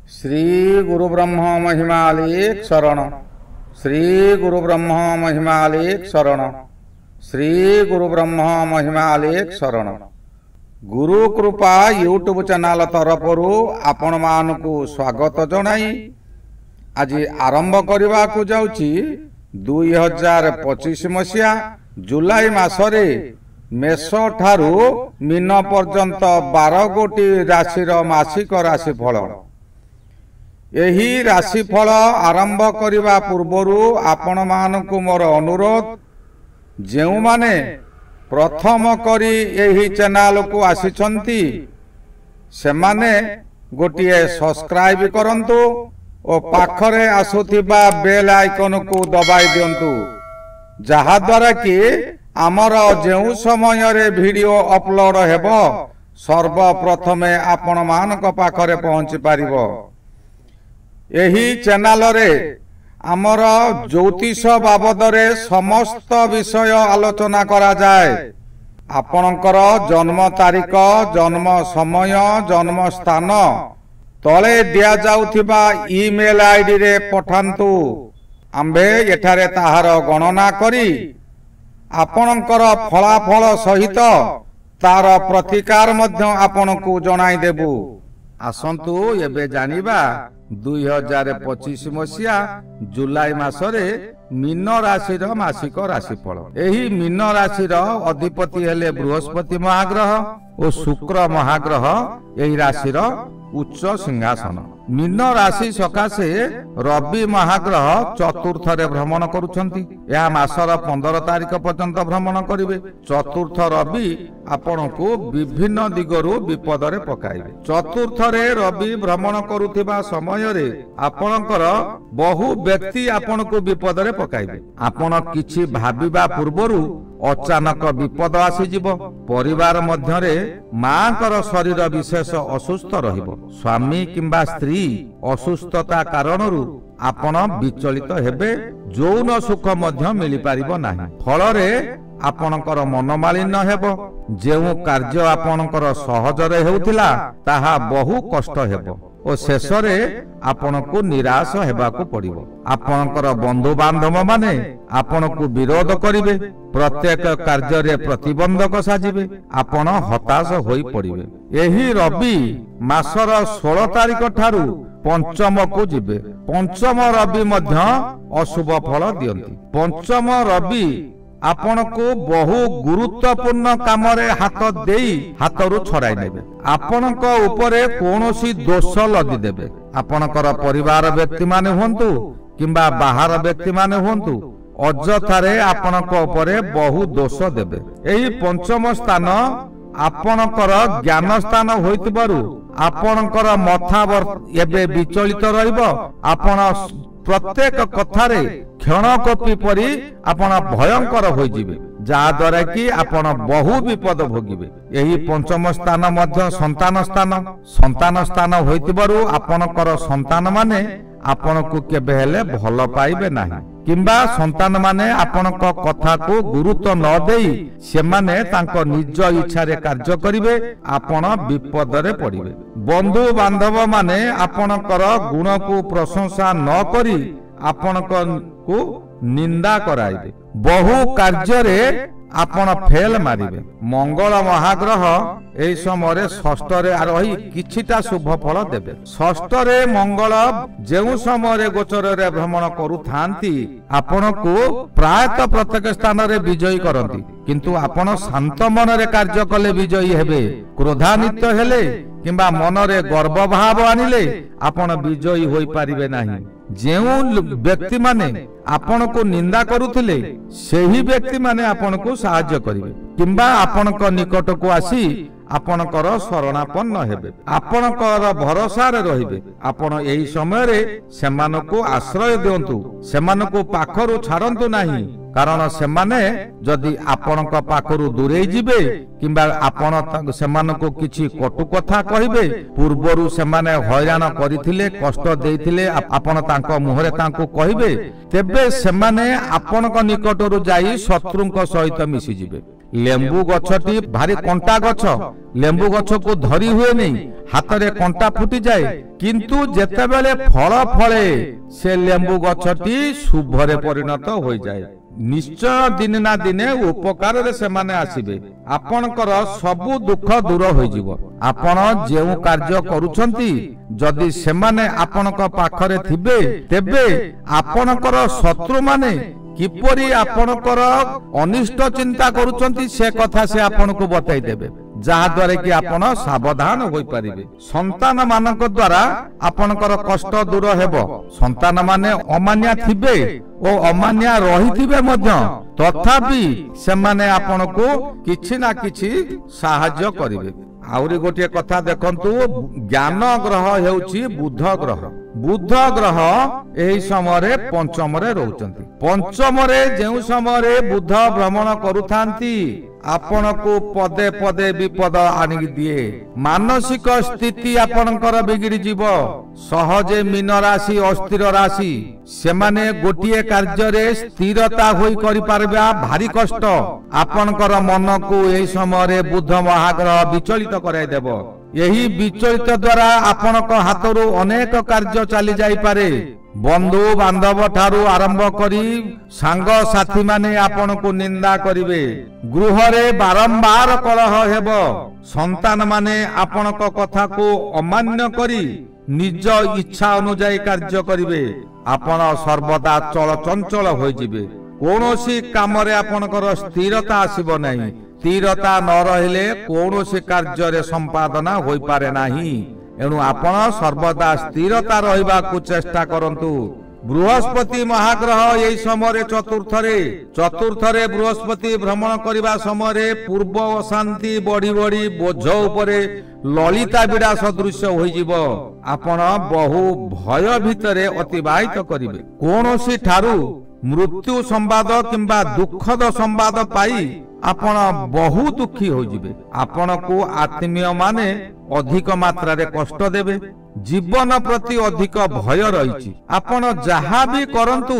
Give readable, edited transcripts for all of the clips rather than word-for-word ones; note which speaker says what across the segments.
Speaker 1: श्री गुरु ब्रह्म महिमालेख शरण। श्री गुरु ब्रह्म महिमालेख शरण। श्री गुरु ब्रह्म महिमालेख शरण। गुरु कृपा यूट्यूब चैनल तरफरु आपण मानकु स्वागत जनाई आज आरंभ करने को जाउची 2025 मसीहा जुलाई मासरे मेष ठारू मीन पर्यंत 12 गोटी राशिर मासिक राशिफल। यही राशिफल आरंभ करने पूर्वरु आपण मानकु मोर अनुरोध, जेउ माने प्रथम करी यही चैनल को आसीचंती से माने गोटिए सब्सक्राइब करंतु और पाखरे आसुथिबा बेल आइकन को दबाई दियंतु, जहा द्वारा कि आमर जेउ समय रे वीडियो अपलोड हेबो सर्वप्रथमे आपण मानक पाखरे पहुंची पारिबो। यही चैनल रे आमर ज्योतिष बाबद रे समस्त विषय आलोचना करा जाए। आपणकर जन्म तारीख, जन्म समय, जन्म स्थान तले दिया जाउथिबा ईमेल आईडी रे पठांतु। आम्भे एठारे ताहार गणना करी आपणकर फलाफल सहित तार प्रतिकार मध्य आपनकु जणाई देबु। आसंतु एबे जानिबा 2025 मसीहा जुलाई मासरे मीन राशिर मासिक राशिफल। एही मीन राशिर अधिपति हेले बृहस्पति महाग्रह और शुक्र महाग्रह एही राशिर उच्च सिंहासन। मीन राशि सकाशे रवि महाग्रह चतुर्थ रे भ्रमण करुछंती। या मासर 15 तारिख पर्यंत भ्रमण करिवे। चतुर्थ रवि आपनकु विभिन्न दिगरु विपद रे पकाइबे। चतुर्थ रे रवि भ्रमण करुथिबा समय रे आपनकर बहु व्यक्ति आपनकु विपद रे पकाइबे। आपण किछि भाबिबा पूर्वरु अचानक विपद आसीजिब। परिवार मध्यरे मांकर शरीर विशेष असुस्थ रहिबो। स्वामी किंबा स्त्री असुस्थता कारणरू आपण विचलित हेबे। यौन सुख मध्य मिली पारिबो नाही। फलरे आपणकर मनमालिन्य हेबो। जेउ कार्य आपणकर सहजरे हेउथिला ताहा बहु कष्ट हेबो और शेषरे आपनकु निराश हेबाकु पड़िबो। आपणकर बंधु बांधव माने आपनकु विरोध करिवे। प्रत्येक कार्य रे प्रतिबंधक साजिबे। आपण हताश होई पड़िबे। एही रवि मासर 16 तारिख ठारू पंचम को जिबे। पंचम रवि मध्य अशुभ फल दियंती। पंचम रवि आपनकु बहु गुरुत्वपूर्ण काम रे हाथ देई हाथरू छड़ाई नेबे। आपनक उपरे कोनोसी दोष लदी देबे। आपनकर परिवार व्यक्ति माने होंतु किंबा बाहर व्यक्ति माने होंतु अजथारे आपनक उपरे बहु दोष देबे। एही पंचम स्थान आपनकर ज्ञान स्थान होइतबारु आपनकर मथा एबे विचलित रहिबो। आपण प्रत्येक कथारे क्षणकोपी परी आपण भयंकर होइजिबे, जा द्वारा कि आपण बहु विपद भोगिबे। एही पंचम स्थान मध्य संतान स्थान। संतान स्थान होइतिबारु आपनकर संतान माने आपनकु केबे हेले भल पाइबे नाही किंबा संतान माने आपनक कथा को गुरुत्व न देई से माने तांको निज इच्छा रे कार्य करिवे। आपण विपद रे पड़िबे। बंधु बांधव माने आपनकर गुण को प्रशंसा न करी आपनक को निंदा कराइबे। बहु कार्य रे आपण फेल मारिबे। मंगल महाग्रह एई समय षष्ठ रे रही किछिटा शुभ फल देबे। षष्ठ रे मंगल जेउ समय रे गोचर रे भ्रमण करू थांती आपण को प्रायत प्रत्येक स्थान रे विजयी करंती, किंतु आपण शांत मन रे कार्य कले विजयी हेबे। क्रोधान्वित हेले किंबा मन रे गर्व भाव आनिले आपण विजयी होई पारिबे नाही। जेउ व्यक्ति माने आपण को निंदा करुथिले सेही व्यक्ति माने आपण को सहाय्य करिवे किंबा आपणक निकट को आसी आपणकर शरणापन्न हेबे। आपणकर भरोसा रे रहिबे। आपण एही समय रे सेमानको आश्रय दियंतु। सेमानको पाखरु छाड़ंतु नाही, कारण सेमाने जदि आपणक पाखरु दूरे जिबे किंबा आपण सेमानको किछि कटु कथा कहिबे, पूर्वरु सेमाने हैरान करिथिले, कष्ट देइथिले, आपण तांको मुहरे तांको कहिबे, तेबे सेमाने आपणक निकटरु जाई शत्रुंक सहित मिसि जिबे। ଲେମ୍ବୁ ଗଛଟି ଭାରି କଣ୍ଟା ଗଛ, ଲେମ୍ବୁ ଗଛକୁ ଧରି ହୁଏ ନାହିଁ, ହାତରେ କଣ୍ଟା ଫୁଟିଯାଏ, କିନ୍ତୁ ଯେତେବେଳେ ଫଳ ଫଳେ ସେ ଲେମ୍ବୁ ଗଛଟି ଶୁଭରେ ପରିଣତ ହୋଇଯାଏ। ନିଶ୍ଚୟ ଦିନେ ନା ଦିନେ ଉପକାରରେ ସେମାନେ ଆସିବେ। ଆପଣଙ୍କର ସବୁ ଦୁଃଖ ଦୂର ହୋଇଯିବ। ଆପଣ ଯେଉଁ କାର୍ଯ୍ୟ କରୁଛନ୍ତି ଯଦି ସେମାନେ ଆପଣଙ୍କ ପାଖରେ ଥିବେ, ତେବେ ଆପଣଙ୍କର ଶତ୍ରୁମାନେ କିପରି ଆପଣଙ୍କର ଅନିଷ୍ଟ ଚିନ୍ତା କରୁଛନ୍ତି ସେ କଥା ସେ ଆପଣଙ୍କୁ ବତାଇ ଦେବେ, ଯାହା ଦ୍ୱାରା କି ଆପଣ ସାବଧାନ ହୋଇପାରିବେ। ସନ୍ତାନ ମାନଙ୍କ ଦ୍ୱାରା ଆପଣଙ୍କର କଷ୍ଟ ଦୂର ହେବ। ସନ୍ତାନ ମାନେ ଅମାନ୍ୟା ଥିବେ ଓ ଅମାନ୍ୟା ରହିଥିବେ ମଧ୍ୟ, ତଥାପି ସେମାନେ ଆପଣଙ୍କୁ କିଛି ନା କିଛି ସାହାଯ୍ୟ କରିବେ। ଆହୁରି ଗୋଟିଏ କଥା ଦେଖନ୍ତୁ, ଜ୍ଞାନ ଗ୍ରହ ହେଉଛି ବୁଧ ଗ୍ରହ। ବୁଧ ଗ୍ରହ ଏହି ସମୟରେ ପଞ୍ଚମରେ ରହୁଛନ୍ତି। ପଞ୍ଚମରେ ଯେଉଁ ସମୟରେ ବୁଧ ଭ୍ରମଣ କରୁଥାନ୍ତି ଆପଣଙ୍କୁ ପଦେ ପଦେ ବିପଦ ଆଣିକି ଦିଏ। ମାନସିକ ସ୍ଥିତି ଆପଣଙ୍କର ବିଗିଡ଼ି ଯିବ। ସହଜେ ମୀନ ରାଶି ଅସ୍ଥିର ରାଶି, ସେମାନେ ଗୋଟିଏ କାର୍ଯ୍ୟରେ ସ୍ଥିରତା ହୋଇ କରିପାରିବା ଭାରି କଷ୍ଟ। ଆପଣଙ୍କର ମନକୁ ଏହି ସମୟରେ ବୁଧ ମହାଗ୍ରହ ବିଚଳିତ କରାଇଦେବ। ଏହି ବିଚଳିତ ଦ୍ୱାରା ଆପଣଙ୍କ ହାତରୁ ଅନେକ କାର୍ଯ୍ୟ ଚାଲି ଯାଇପାରେ। ବନ୍ଧୁ ବାନ୍ଧବ ଠାରୁ ଆରମ୍ଭ କରି ସାଙ୍ଗସାଥୀ ମାନେ ଆପଣଙ୍କୁ ନିନ୍ଦା କରିବେ। ଗୃହରେ ବାରମ୍ବାର କଳହ ହେବ। ସନ୍ତାନ ମାନେ ଆପଣଙ୍କ କଥାକୁ ଅମାନ୍ୟ କରି ନିଜ ଇଚ୍ଛା ଅନୁଯାୟୀ କାର୍ଯ୍ୟ କରିବେ। ଆପଣ ସର୍ବଦା ଚଳଚଞ୍ଚଳ ହୋଇଯିବେ। କୌଣସି କାମରେ ଆପଣଙ୍କର ସ୍ଥିରତା ଆସିବ ନାହିଁ। ସ୍ଥିରତା ନ ରହିଲେ କୌଣସି କାର୍ଯ୍ୟରେ ସମ୍ପାଦନା ହୋଇପାରେ ନାହିଁ। ଏଣୁ ଆପଣ ସର୍ବଦା ସ୍ଥିରତା ରହିବାକୁ ଚେଷ୍ଟା କରନ୍ତୁ। ବୃହସ୍ପତି ମହାଗ୍ରହ ଏହି ସମୟରେ ଚତୁର୍ଥରେ ବୃହସ୍ପତି ଭ୍ରମଣ କରିବା ସମୟରେ ପୂର୍ବ ଅଶାନ୍ତି ବଢି ବଢି ବୋଝ ଉପରେ ଲଳିତା ବିଡ଼ା ସଦୃଶ୍ୟ ହୋଇଯିବ। ଆପଣ ବହୁ ଭୟ ଭିତରେ ଅତିବାହିତ କରିବେ। କୌଣସି ଠାରୁ ମୃତ୍ୟୁ ସମ୍ବାଦ କିମ୍ବା ଦୁଃଖଦ ସମ୍ବାଦ ପାଇ ଆପଣ ବହୁ ଦୁଃଖୀ ହୋଇଯିବେ। ଆପଣଙ୍କୁ ଆତ୍ମୀୟ ମାନେ ଅଧିକ ମାତ୍ରାରେ କଷ୍ଟ ଦେବେ। ଜୀବନ ପ୍ରତି ଅଧିକ ଭୟ ରହିଛି। ଆପଣ ଯାହା ବି କରନ୍ତୁ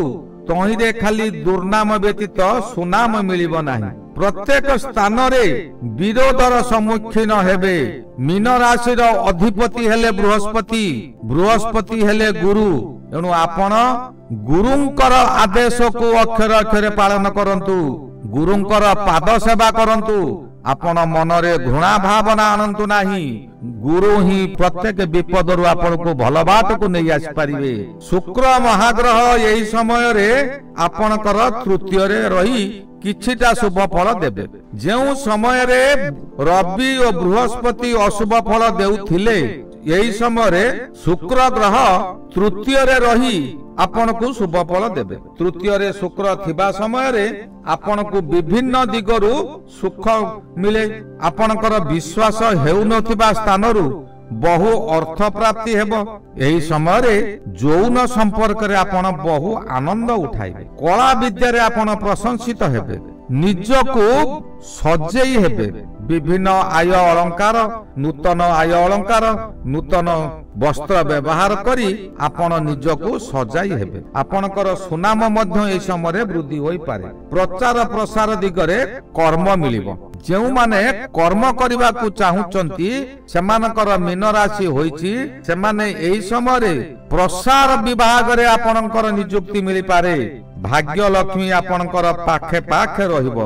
Speaker 1: ତହିଁରେ ଖାଲି ଦୁର୍ନାମ ବ୍ୟତୀତ ସୁନାମ ମିଳିବ ନାହିଁ। ପ୍ରତ୍ୟେକ ସ୍ଥାନରେ ବିରୋଧର ସମ୍ମୁଖୀନ ହେବେ। ମୀନ ରାଶିର ଅଧିପତି ହେଲେ ବୃହସ୍ପତି, ବୃହସ୍ପତି ହେଲେ ଗୁରୁ। ଏଣୁ ଆପଣ ଗୁରୁଙ୍କର ଆଦେଶକୁ ଅକ୍ଷରେ ଅକ୍ଷରେ ପାଳନ କରନ୍ତୁ। ଗୁରୁଙ୍କର ପାଦ ସେବା କରନ୍ତୁ। ଆପଣ ମନରେ ଘୃଣା ଭାବନା ଆଣନ୍ତୁ ନାହିଁ। ଗୁରୁ ହିଁ ପ୍ରତ୍ୟେକ ବିପଦରୁ ଆପଣଙ୍କୁ ଭଲ ବାଟକୁ ନେଇ ଆସିପାରିବେ। ଶୁକ୍ର ମହାଗ୍ରହ ଏହି ସମୟରେ ଆପଣଙ୍କର ତୃତୀୟରେ ରହି କିଛିଟା ଶୁଭ ଫଳ ଦେବେ। ଯେଉଁ ସମୟରେ ରବି ଓ ବୃହସ୍ପତି ଅଶୁଭ ଫଳ ଦେଉଥିଲେ, ଏହି ସମୟରେ ଶୁକ୍ର ଗ୍ରହ ତୃତୀୟରେ ରହି ଆପଣଙ୍କୁ ଶୁଭ ଫଳ ଦେବେ। ତୃତୀୟରେ ଶୁକ୍ର ଥିବା ସମୟରେ ଆପଣଙ୍କୁ ବିଭିନ୍ନ ଦିଗରୁ ସୁଖ ମିଳେ। ଆପଣଙ୍କର ବିଶ୍ୱାସ ହେଉନଥିବା ସ୍ଥାନରୁ ବହୁ ଅର୍ଥ ପ୍ରାପ୍ତି ହେବ। ଏହି ସମୟରେ ଯୌନ ସମ୍ପର୍କରେ ଆପଣ ବହୁ ଆନନ୍ଦ ଉଠାଇବେ। କଳା ବିଦ୍ୟାରେ ଆପଣ ପ୍ରଶଂସିତ ହେବେ। ନିଜକୁ ସଜେଇ ହେବେ। ବିଭିନ୍ନ ଆୟ ଅଳଙ୍କାର, ନୂତନ ଆୟ ଅଳଙ୍କାର, ନୂତନ ବସ୍ତ୍ର ବ୍ୟବହାର କରି ଆପଣ ନିଜକୁ ସଜାଇ ହେବେ। ଆପଣଙ୍କର ସୁନାମ ମଧ୍ୟ ଏହି ସମୟରେ ବୃଦ୍ଧି ହୋଇପାରେ। ପ୍ରଚାର ପ୍ରସାର ଦିଗରେ କର୍ମ ମିଳିବ। ଯେଉଁମାନେ କର୍ମ କରିବାକୁ ଚାହୁଁଛନ୍ତି ସେମାନଙ୍କର ମୀନ ରାଶି ହୋଇଛି, ସେମାନେ ଏହି ସମୟରେ ପ୍ରସାର ବିଭାଗରେ ଆପଣଙ୍କର ନିଯୁକ୍ତି ମିଳିପାରେ। ଭାଗ୍ୟ ଲକ୍ଷ୍ମୀ ଆପଣଙ୍କର ପାଖେ ପାଖେ ରହିବ।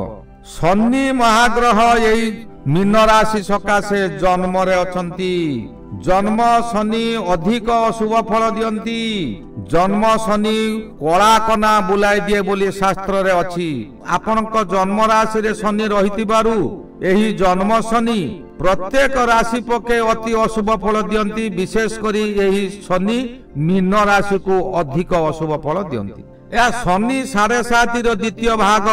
Speaker 1: ଶନି ମହାଗ୍ରହ ଏହି ମୀନ ରାଶି ସକାଶେ ଜନ୍ମରେ ଅଛନ୍ତି। ଜନ୍ମ ଶନି ଅଧିକ ଅଶୁଭ ଫଳ ଦିଅନ୍ତି। ଜନ୍ମ ଶନି କଳା କନା ବୁଲାଇ ଦିଏ ବୋଲି ଶାସ୍ତ୍ରରେ ଅଛି। ଆପଣଙ୍କ ଜନ୍ମ ରାଶିରେ ଶନି ରହିଥିବାରୁ ଏହି ଜନ୍ମ ଶନି ପ୍ରତ୍ୟେକ ରାଶି ପକ୍ଷେ ଅତି ଅଶୁଭ ଫଳ ଦିଅନ୍ତି। ବିଶେଷ କରି ଏହି ଶନି ମୀନ ରାଶିକୁ ଅଧିକ ଅଶୁଭ ଫଳ ଦିଅନ୍ତି। ଏହା ଶନି 7.5ର ଦ୍ୱିତୀୟ ଭାଗ।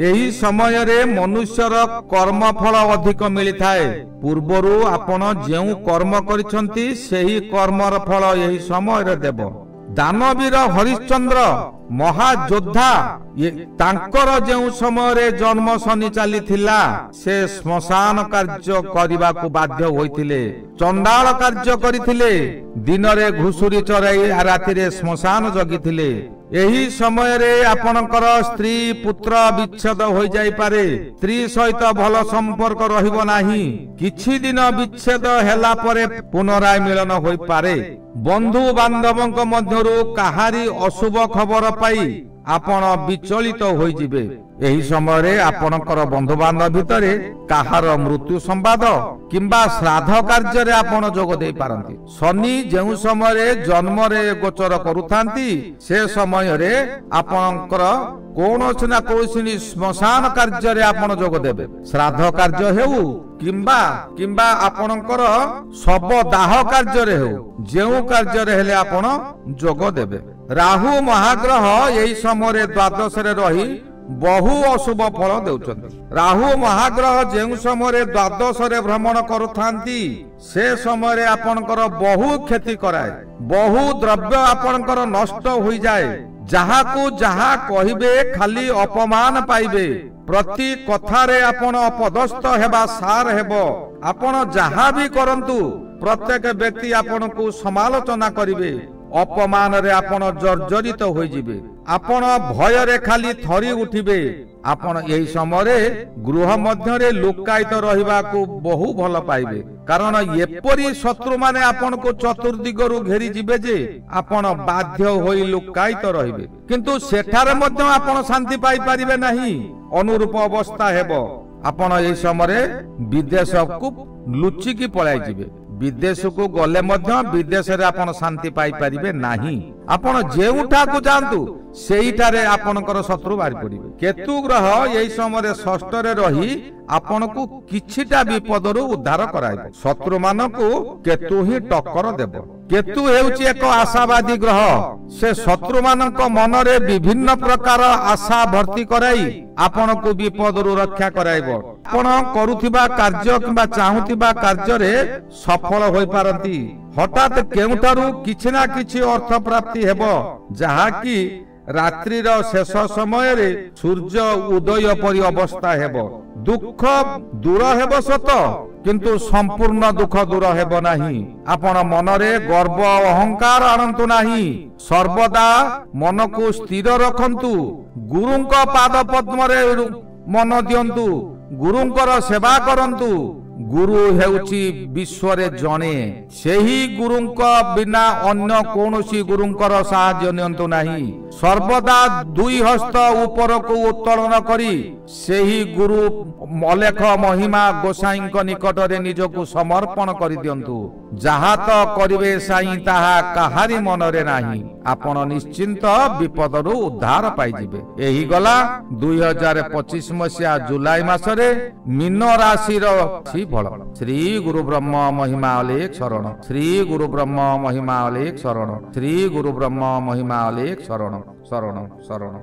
Speaker 1: ଏହି ସମୟରେ ମନୁଷ୍ୟର କର୍ମ ଫଳ ଅଧିକ ମିଳିଥାଏ। ପୂର୍ବରୁ ଆପଣ ଯେଉଁ କର୍ମ କରିଛନ୍ତି ସେହି କର୍ମର ଫଳ ଏହି ସମୟରେ ଦେବ। ଦାନବୀର ହରିଶ୍ଚନ୍ଦ୍ର ମହାଯୋଦ୍ଧା, ତାଙ୍କର ଯେଉଁ ସମୟରେ ଜନ୍ମ ଶନି ଚାଲିଥିଲା ସେ ଶ୍ମଶାନ କାର୍ଯ୍ୟ କରିବାକୁ ବାଧ୍ୟ ହୋଇଥିଲେ। ଚଣ୍ଡାଳ କାର୍ଯ୍ୟ କରିଥିଲେ। ଦିନରେ ଘୁଷୁରୀ ଚରାଇ ରାତିରେ ଶ୍ମଶାନ ଜଗିଥିଲେ। एही समय रे आपणकर स्त्री पुत्र विच्छेद हो जाई पारे स्त्री सहित भल संपर्क रहिबो नाही किछि दिन विच्छेद हेला परे पुनराय मिलन होई पारे बंधु बांधवक मध्यरु काहारी अशुभ खबर पाई आपण विचलित हो जिबे एही समय रे आपणकर बंधु बांधव भितरे काहार मृत्यु संवाद किंबा श्राद्ध कार्य रे आपण जोग देई पारंती शनि जेउ समय रे जन्म रे गोचर करूथांती से समय रे आपणकर कोनोसी ना कोनोसी श्मशान कार्य रे आपण जोग देबे श्राद्ध कार्य हेउ किंबा किंबा आपणकर शव दाह कार्य रे हेउ जेउ कार्य रे हेले आपण जोग देबे राहु महाग्रह एही समय रे द्वादश रे रही बहु अशुभ फल देउछन्ति राहु महाग्रह जेउ समय रे द्वादश रे भ्रमण करूथांती से समय रे आपणकर बहु क्षति कराए बहु द्रव्य आपणकर नष्ट होई जाए जहाकू जहा कहिबे खाली अपमान पाइबे प्रति कथारे आपण अपदस्थ हेबा सार हेबो आपण जहा भी करंतु प्रत्येक व्यक्ति आपण को समालोचना करिवे अपमान रे आपण जर्जरित होई जिबे आपण भय रे खाली थरी उठिबे आपण एही समय रे गृह मध्य रे लुकायित रहिबा को बहु भल पाइबे कारण एपरी शत्रु माने आपण को चतुर्दिगरु घेरी जिबे जे आपण बाध्य होई लुकायित रहिबे किंतु सेठारे मध्य आपण शांति पाई परिबे नाही अनुरूप अवस्था हेबो आपण एही समय रे विदेश को लुचि की पळाई जिबे विदेश को गले मध्य विदेश रे आपण शांति पाई परिबे नाही आपण जेउठा को जानतु सेइठारे आपनकर शत्रु बारी पड़िबे केतु ग्रह एही समय रे षष्ठ रे रही आपण को किछिटा विपदरु उद्धार कराइबो शत्रु मानकु केतु ही टक्कर देबो केतु हेउची एक आशावादी ग्रह से शत्रु मानक मन रे विभिन्न प्रकार आशा भर्ती कराई आपण को विपदरु रक्षा कराइबो आपण करूथिबा कार्य किबा चाहुथिबा कार्य रे सफल होई पारंती हठात केउठारु किछि ना किछि अर्थ प्राप्ति हेबो जहा कि रात्रि रो शेष समय रे सूर्य उदय परि अवस्था हेबो दुख दूर हेबो सत किंतु संपूर्ण दुख दूर हेबो नाही आपण मन रे गर्व अहंकार आनंतु नाही सर्वदा मन को स्थिर रखंतु गुरुंक पाद पद्म रे मन दियंतु गुरुंकर सेवा करंतु गुरु हेउची विश्व रे जणे सेही गुरुंक बिना अन्य कोनोसी गुरुंकर सहाय्य नियंतु नाही सर्वदा दुई हस्त ऊपर को उत्तोलन करी सेही गुरु अलेख महिमा गोसाईंक निकट रे निजको समर्पण करि दियंतु जहा तो करिवे साई ताहा काहारी मन रे नाही आपण निश्चिंत विपदरु उद्धार पाई जिबे एही गला 2025 मसिया जुलाई मासरे मीन राशि रो फल श्री गुरु ब्रह्म महिमा अलेख शरण श्री गुरु ब्रह्म महिमा अलेख शरण श्री गुरु ब्रह्म महिमा अलेख शरण शरण शरण।